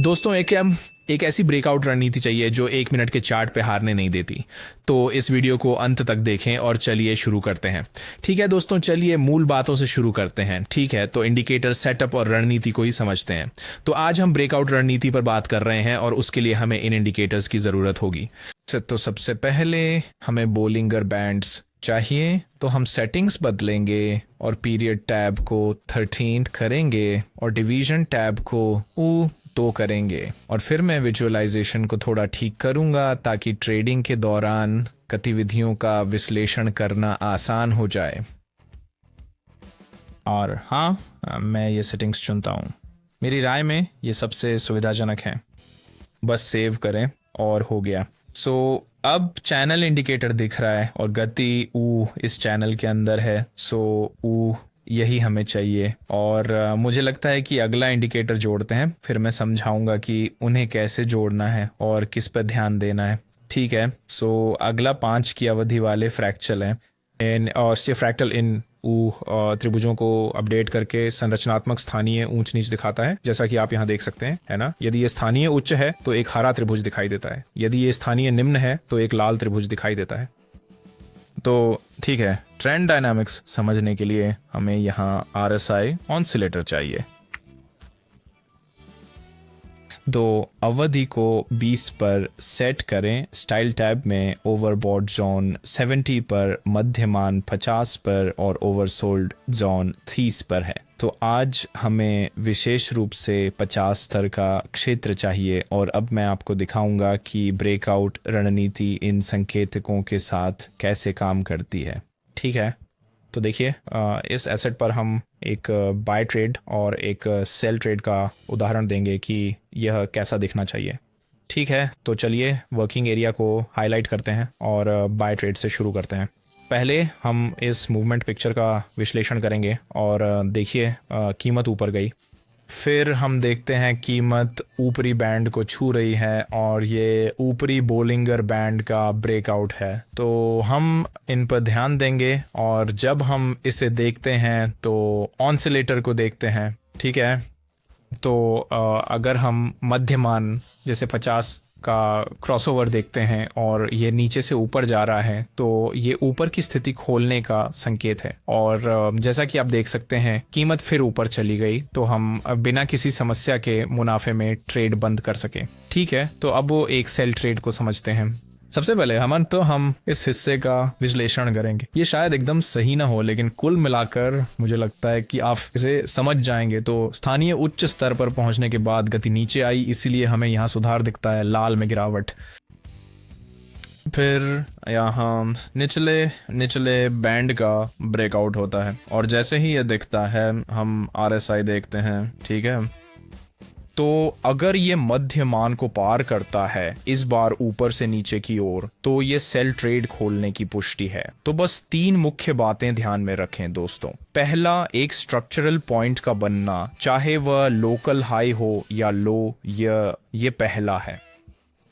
दोस्तों एक ऐसी ब्रेकआउट रणनीति चाहिए जो 1 मिनट के चार्ट पे हारने नहीं देती। तो इस वीडियो को अंत तक देखें और चलिए शुरू करते हैं। ठीक है दोस्तों, चलिए मूल बातों से शुरू करते हैं। ठीक है, तो इंडिकेटर सेटअप और रणनीति को ही समझते हैं। तो आज हम ब्रेकआउट रणनीति पर बात कर रहे हैं और उसके लिए हमें इन इंडिकेटर्स की ज़रूरत होगी। तो सबसे पहले हमें बोलिंगर बैंड्स चाहिए, तो हम सेटिंग्स बदलेंगे और पीरियड टैब को 13 करेंगे और डिवीजन टैब को U2 करेंगे। और फिर मैं विजुअलाइजेशन को थोड़ा ठीक करूंगा ताकि ट्रेडिंग के दौरान गतिविधियों का विश्लेषण करना आसान हो जाए। और हाँ, मैं ये सेटिंग्स चुनता हूँ। मेरी राय में ये सबसे सुविधाजनक है। बस सेव करें और हो गया। अब चैनल इंडिकेटर दिख रहा है और गति U इस चैनल के अंदर है। U यही हमें चाहिए और मुझे लगता है कि अगला इंडिकेटर जोड़ते हैं, फिर मैं समझाऊंगा कि उन्हें कैसे जोड़ना है और किस पर ध्यान देना है। ठीक है, अगला 5 की अवधि वाले फ्रैक्चल हैं और फ्रैक्टल इन त्रिभुजों को अपडेट करके संरचनात्मक स्थानीय ऊंच नीच दिखाता है, जैसा कि आप यहाँ देख सकते हैं, है ना। यदि ये स्थानीय उच्च है तो एक हरा त्रिभुज दिखाई देता है, यदि ये स्थानीय निम्न है तो एक लाल त्रिभुज दिखाई देता है। तो ठीक है, ट्रेंड डायनामिक्स समझने के लिए हमें यहाँ RSI ऑसिलेटर चाहिए। तो अवधि को 20 पर सेट करें। स्टाइल टैब में ओवरबॉट जोन 70 पर, मध्यमान 50 पर और ओवरसोल्ड जोन 30 पर है। तो आज हमें विशेष रूप से 50 स्तर का क्षेत्र चाहिए और अब मैं आपको दिखाऊंगा कि ब्रेकआउट रणनीति इन संकेतकों के साथ कैसे काम करती है। ठीक है, तो देखिए, इस एसेट पर हम एक बाय ट्रेड और एक सेल ट्रेड का उदाहरण देंगे कि यह कैसा दिखना चाहिए। ठीक है, तो चलिए वर्किंग एरिया को हाईलाइट करते हैं और बाय ट्रेड से शुरू करते हैं। पहले हम इस मूवमेंट पिक्चर का विश्लेषण करेंगे और देखिए कीमत ऊपर गई। फिर हम देखते हैं कीमत ऊपरी बैंड को छू रही है और ये ऊपरी बोलिंगर बैंड का ब्रेकआउट है। तो हम इन पर ध्यान देंगे और जब हम इसे देखते हैं तो ऑसिलेटर को देखते हैं। ठीक है, तो अगर हम मध्यमान जैसे 50 का क्रॉसओवर देखते हैं और ये नीचे से ऊपर जा रहा है तो ये ऊपर की स्थिति खोलने का संकेत है। और जैसा कि आप देख सकते हैं कीमत फिर ऊपर चली गई, तो हम बिना किसी समस्या के मुनाफे में ट्रेड बंद कर सके। ठीक है, तो अब वो एक सेल ट्रेड को समझते हैं। सबसे पहले हम इस हिस्से का विश्लेषण करेंगे। ये शायद एकदम सही ना हो, लेकिन कुल मिलाकर मुझे लगता है कि आप इसे समझ जाएंगे। तो स्थानीय उच्च स्तर पर पहुंचने के बाद गति नीचे आई, इसीलिए हमें यहाँ सुधार दिखता है, लाल में गिरावट। फिर यहाँ निचले बैंड का ब्रेकआउट होता है और जैसे ही ये दिखता है हम RSI देखते हैं। ठीक है, तो अगर ये मध्य मान को पार करता है इस बार ऊपर से नीचे की ओर, तो ये सेल ट्रेड खोलने की पुष्टि है। तो बस 3 मुख्य बातें ध्यान में रखें दोस्तों। पहला, एक स्ट्रक्चरल पॉइंट का बनना, चाहे वह लोकल हाई हो या लो, ये पहला है।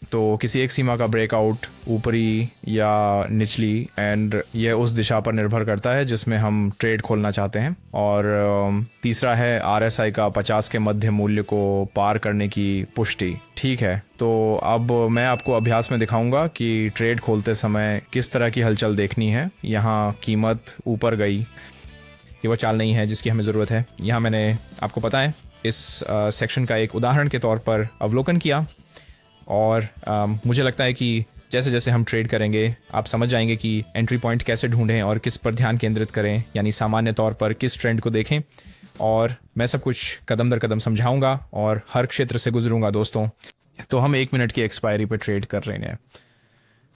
तो किसी एक सीमा का ब्रेकआउट ऊपरी या निचली, एंड ये उस दिशा पर निर्भर करता है जिसमें हम ट्रेड खोलना चाहते हैं। और तीसरा है RSI का 50 के मध्य मूल्य को पार करने की पुष्टि। ठीक है, तो अब मैं आपको अभ्यास में दिखाऊंगा कि ट्रेड खोलते समय किस तरह की हलचल देखनी है। यहाँ कीमत ऊपर गई, ये वो चाल नहीं है जिसकी हमें ज़रूरत है। यहाँ मैंने आपको पता है इस सेक्शन का एक उदाहरण के तौर पर अवलोकन किया और मुझे लगता है कि जैसे जैसे हम ट्रेड करेंगे आप समझ जाएंगे कि एंट्री पॉइंट कैसे ढूंढें और किस पर ध्यान केंद्रित करें, यानी सामान्य तौर पर किस ट्रेंड को देखें। और मैं सब कुछ कदम दर कदम समझाऊंगा और हर क्षेत्र से गुजरूंगा दोस्तों। तो हम 1 मिनट की एक्सपायरी पर ट्रेड कर रहे हैं।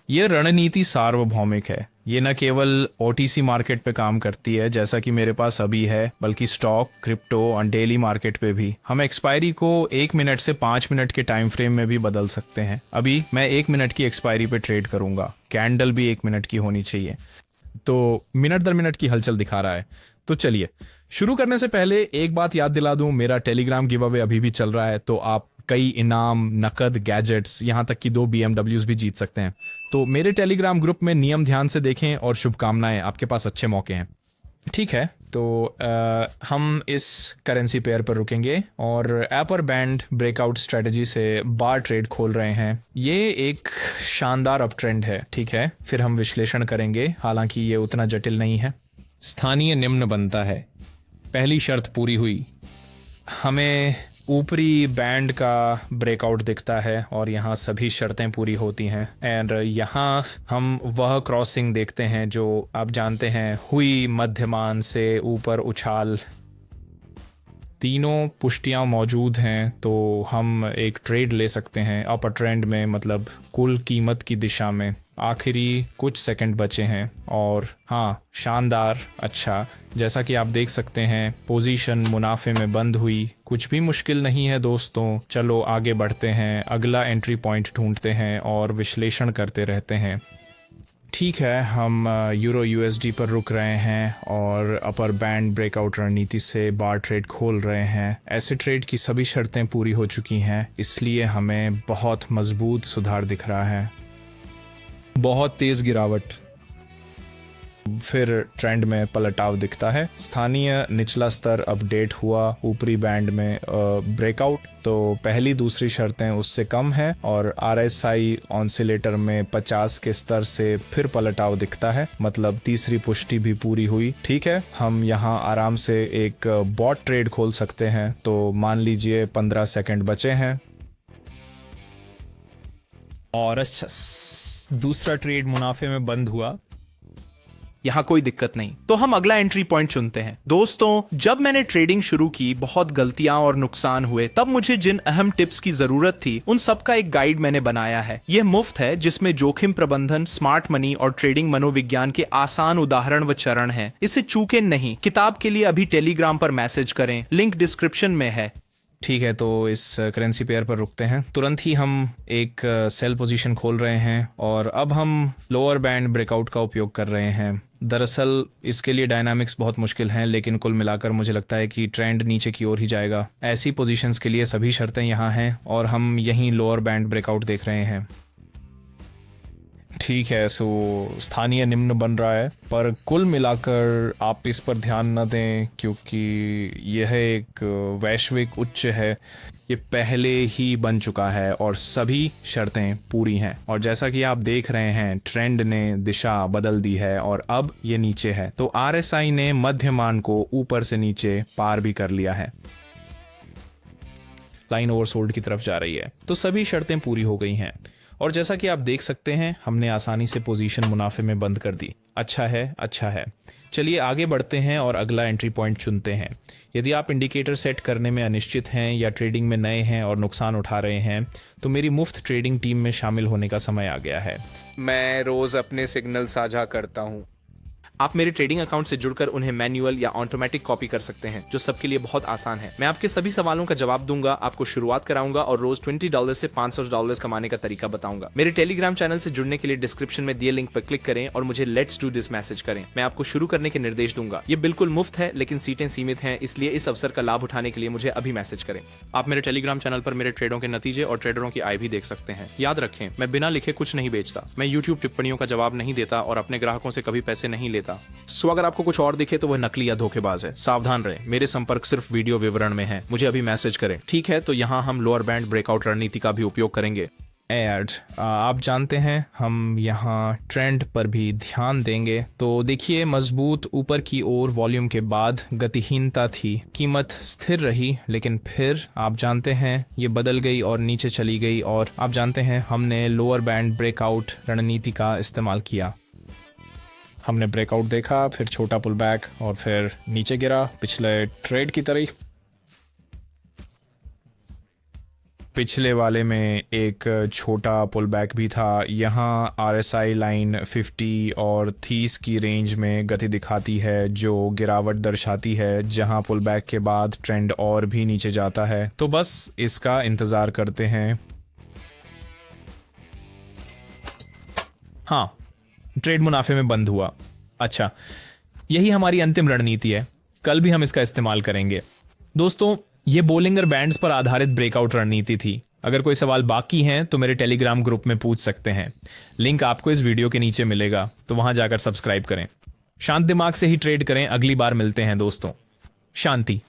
ये रणनीति सार्वभौमिक है, ये न केवल OTC मार्केट पे काम करती है जैसा कि मेरे पास अभी है, बल्कि स्टॉक, क्रिप्टो और डेली मार्केट पे भी। हम एक्सपायरी को 1 मिनट से 5 मिनट के टाइम फ्रेम में भी बदल सकते हैं। अभी मैं 1 मिनट की एक्सपायरी पे ट्रेड करूंगा, कैंडल भी 1 मिनट की होनी चाहिए। तो मिनट दर मिनट की हलचल दिखा रहा है। तो चलिए शुरू करने से पहले एक बात याद दिला दूं, मेरा टेलीग्राम गिव अवे अभी भी चल रहा है, तो आप कई इनाम, नकद, गैजेट्स, यहाँ तक कि 2 BMWs भी जीत सकते हैं। तो मेरे टेलीग्राम ग्रुप में नियम ध्यान से देखें और शुभकामनाएं, आपके पास अच्छे मौके हैं। ठीक है, तो हम इस करेंसी पेयर पर रुकेंगे और अपर बैंड ब्रेकआउट स्ट्रेटजी से बार ट्रेड खोल रहे हैं। ये एक शानदार अप ट्रेंड है, ठीक है। फिर हम विश्लेषण करेंगे, हालांकि ये उतना जटिल नहीं है। स्थानीय निम्न बनता है। पहली शर्त पूरी हुई। हमें ऊपरी बैंड का ब्रेकआउट दिखता है और यहाँ सभी शर्तें पूरी होती हैं। एंड यहाँ हम वह क्रॉसिंग देखते हैं जो आप जानते हैं, हुई मध्यमान से ऊपर उछाल। तीनों पुष्टियाँ मौजूद हैं, तो हम एक ट्रेड ले सकते हैं अपर ट्रेंड में, मतलब कुल कीमत की दिशा में। आखिरी कुछ सेकंड बचे हैं और हाँ, शानदार। अच्छा, जैसा कि आप देख सकते हैं पोजीशन मुनाफे में बंद हुई। कुछ भी मुश्किल नहीं है दोस्तों, चलो आगे बढ़ते हैं, अगला एंट्री पॉइंट ढूंढते हैं और विश्लेषण करते रहते हैं। ठीक है, हम यूरो यूएसडी पर रुक रहे हैं और अपर बैंड ब्रेकआउट रणनीति से बार ट्रेड खोल रहे हैं। ऐसे ट्रेड की सभी शर्तें पूरी हो चुकी हैं, इसलिए हमें बहुत मजबूत सुधार दिख रहा है। बहुत तेज गिरावट, फिर ट्रेंड में पलटाव दिखता है। स्थानीय निचला स्तर अपडेट हुआ, ऊपरी बैंड में ब्रेकआउट। तो पहली दूसरी शर्तें उससे कम हैं और आरएसआई ऑसिलेटर में 50 के स्तर से फिर पलटाव दिखता है, मतलब तीसरी पुष्टि भी पूरी हुई। ठीक है, हम यहाँ आराम से एक बॉट ट्रेड खोल सकते हैं। तो मान लीजिए 15 सेकंड बचे हैं और अच्छा, दूसरा ट्रेड मुनाफे में बंद हुआ। यहाँ कोई दिक्कत नहीं, तो हम अगला एंट्री पॉइंट चुनते हैं। दोस्तों, जब मैंने ट्रेडिंग शुरू की, बहुत गलतियां और नुकसान हुए। तब मुझे जिन अहम टिप्स की जरूरत थी, उन सब का एक गाइड मैंने बनाया है। यह मुफ्त है, जिसमें जोखिम प्रबंधन, स्मार्ट मनी और ट्रेडिंग मनोविज्ञान के आसान उदाहरण व चरण हैं। इसे चूकें नहीं। किताब के लिए अभी टेलीग्राम पर मैसेज करें, लिंक डिस्क्रिप्शन में है। ठीक है, तो इस करेंसी पेयर पर रुकते हैं। तुरंत ही हम एक सेल पोजीशन खोल रहे हैं और अब हम लोअर बैंड ब्रेकआउट का उपयोग कर रहे हैं। दरअसल इसके लिए डायनामिक्स बहुत मुश्किल हैं, लेकिन कुल मिलाकर मुझे लगता है कि ट्रेंड नीचे की ओर ही जाएगा। ऐसी पोजीशंस के लिए सभी शर्तें यहाँ हैं और हम यहीं लोअर बैंड ब्रेकआउट देख रहे हैं। ठीक है, सो स्थानीय निम्न बन रहा है, पर कुल मिलाकर आप इस पर ध्यान न दें क्योंकि यह एक वैश्विक उच्च है। ये पहले ही बन चुका है और सभी शर्तें पूरी हैं। और जैसा कि आप देख रहे हैं, ट्रेंड ने दिशा बदल दी है और अब ये नीचे है। तो आरएसआई ने मध्यमान को ऊपर से नीचे पार भी कर लिया है। लाइन ओवरसोल्ड की तरफ जा रही है, तो सभी शर्तें पूरी हो गई हैं। और जैसा कि आप देख सकते हैं, हमने आसानी से पोजीशन मुनाफे में बंद कर दी। अच्छा है, अच्छा है। चलिए आगे बढ़ते हैं और अगला एंट्री पॉइंट चुनते हैं। यदि आप इंडिकेटर सेट करने में अनिश्चित हैं या ट्रेडिंग में नए हैं और नुकसान उठा रहे हैं, तो मेरी मुफ्त ट्रेडिंग टीम में शामिल होने का समय आ गया है। मैं रोज अपने सिग्नल साझा करता हूँ। आप मेरे ट्रेडिंग अकाउंट से जुड़कर उन्हें मैन्युअल या ऑटोमेटिक कॉपी कर सकते हैं, जो सबके लिए बहुत आसान है। मैं आपके सभी सवालों का जवाब दूंगा, आपको शुरुआत कराऊंगा और रोज $20 से $500 कमाने का तरीका बताऊंगा। मेरे टेलीग्राम चैनल से जुड़ने के लिए डिस्क्रिप्शन में दिए लिंक पर क्लिक करें और मुझे लेट्स डू दिस मैसेज करें। मैं आपको शुरू करने के निर्देश दूंगा। ये बिल्कुल मुफ्त है, लेकिन सीटें सीमित हैं, इसलिए इस अवसर का लाभ उठाने के लिए मुझे अभी मैसेज करें। आप मेरे टेलीग्राम चैनल पर मेरे ट्रेडों के नतीजे और ट्रेडरों की आय भी देख सकते हैं। याद रखें, मैं बिना लिखे कुछ नहीं बेचता। मैं यूट्यूब टिप्पणियों का जवाब नहीं देता और अपने ग्राहकों से कभी पैसे नहीं लेता। अगर आपको कुछ और दिखे तो वह नकली या धोखेबाज है। सावधान रहें, मेरे संपर्क सिर्फ वीडियो विवरण में हैं। मुझे अभी मैसेज करें। ठीक है, तो यहाँ हम लोअर बैंड ब्रेकआउट रणनीति का भी उपयोग करेंगे। एड आप जानते हैं, हम यहाँ ट्रेंड पर भी ध्यान देंगे। तो देखिए, मजबूत ऊपर की ओर वॉल्यूम के बाद गतिहीनता थी, कीमत स्थिर रही, लेकिन फिर आप जानते हैं ये बदल गई और नीचे चली गई। और आप जानते हैं, हमने लोअर बैंड ब्रेकआउट रणनीति का इस्तेमाल किया। हमने ब्रेकआउट देखा, फिर छोटा पुल बैक और फिर नीचे गिरा, पिछले ट्रेड की तरह। पिछले वाले में एक छोटा पुल बैक भी था। यहाँ आरएसआई लाइन 50 और 30 की रेंज में गति दिखाती है, जो गिरावट दर्शाती है, जहाँ पुल बैक के बाद ट्रेंड और भी नीचे जाता है। तो बस इसका इंतज़ार करते हैं। हाँ, ट्रेड मुनाफे में बंद हुआ। अच्छा, यही हमारी अंतिम रणनीति है। कल भी हम इसका इस्तेमाल करेंगे। दोस्तों, ये बोलिंगर बैंड्स पर आधारित ब्रेकआउट रणनीति थी। अगर कोई सवाल बाकी हैं तो मेरे टेलीग्राम ग्रुप में पूछ सकते हैं। लिंक आपको इस वीडियो के नीचे मिलेगा, तो वहां जाकर सब्सक्राइब करें। शांत दिमाग से ही ट्रेड करें। अगली बार मिलते हैं दोस्तों। शांति।